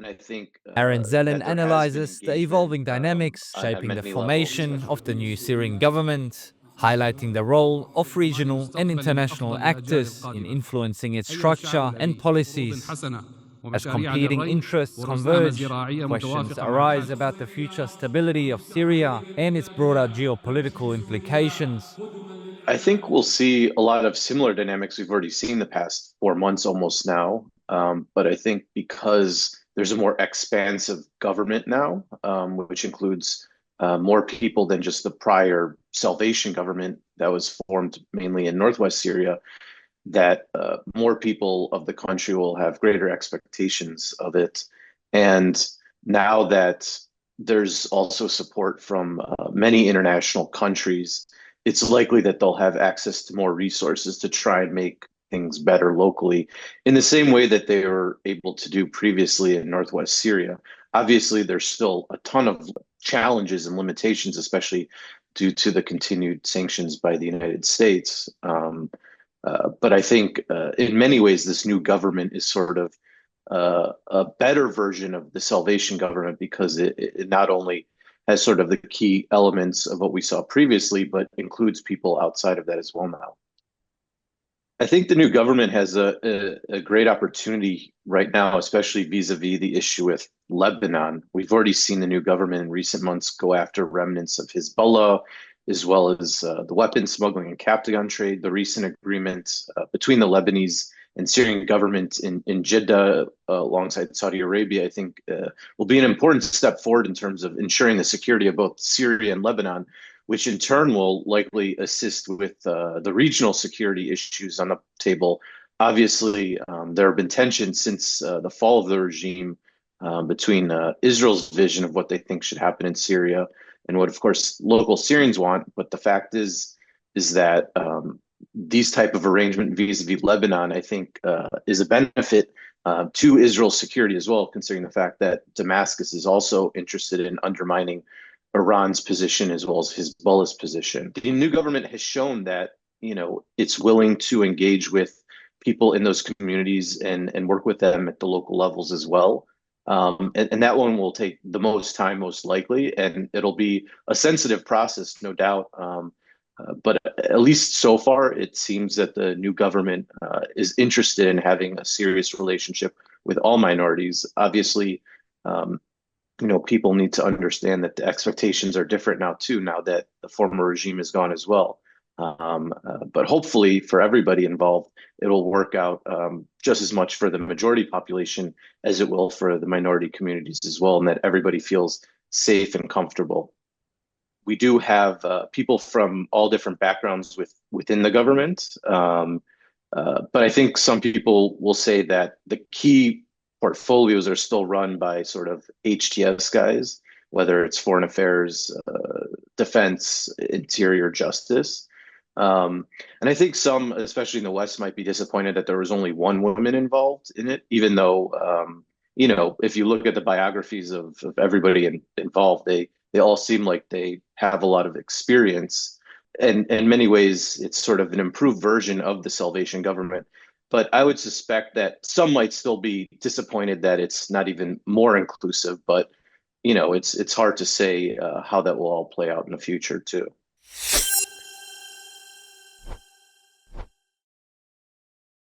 And I think Aaron Zelin that there has been analyzes the engagement evolving dynamics on shaping the many levels, formation especially of the with new Syria. Syrian government, highlighting the role of regional and international actors in influencing its structure and policies. As competing interests converge, questions arise about the future stability of Syria and its broader geopolitical implications. I think we'll see a lot of similar dynamics we've already seen the past 4 months almost now. But I think because there's a more expansive government now, which includes more people than just the prior Salvation government that was formed mainly in northwest Syria, that more people of the country will have greater expectations of it. And now that there's also support from many international countries, it's likely that they'll have access to more resources to try and make things better locally in the same way that they were able to do previously in northwest Syria. Obviously, there's still a ton of challenges and limitations, especially due to the continued sanctions by the United States. But I think in many ways, this new government is sort of a better version of the Salvation government because it not only has sort of the key elements of what we saw previously, but includes people outside of that as well now. I think the new government has a great opportunity right now, especially vis-a-vis the issue with Lebanon. We've already seen the new government in recent months go after remnants of Hezbollah, as well as the weapons smuggling and Captagon trade. The recent agreement between the Lebanese and Syrian government in Jeddah, alongside Saudi Arabia, I think will be an important step forward in terms of ensuring the security of both Syria and Lebanon, which in turn will likely assist with the regional security issues on the table. Obviously, there have been tensions since the fall of the regime between Israel's vision of what they think should happen in Syria and what, of course, local Syrians want. But the fact is that these type of arrangement vis-a-vis Lebanon, I think, is a benefit to Israel's security as well, considering the fact that Damascus is also interested in undermining Iran's position as well as Hezbollah's position. The new government has shown that, it's willing to engage with people in those communities and work with them at the local levels as well. And that one will take the most time, most likely, and it'll be a sensitive process, no doubt. But at least so far, it seems that the new government is interested in having a serious relationship with all minorities. Obviously, people need to understand that the expectations are different now too, now that the former regime is gone as well. But hopefully for everybody involved, it'll work out just as much for the majority population as it will for the minority communities as well, and that everybody feels safe and comfortable. We do have people from all different backgrounds within the government, but I think some people will say that the key portfolios are still run by sort of HTS guys, whether it's foreign affairs, defense, interior, justice. And I think some, especially in the West, might be disappointed that there was only one woman involved in it, even though, if you look at the biographies of everybody involved, they all seem like they have a lot of experience. And in many ways, it's sort of an improved version of the Salvation government. But I would suspect that some might still be disappointed that it's not even more inclusive. But, it's hard to say how that will all play out in the future, too.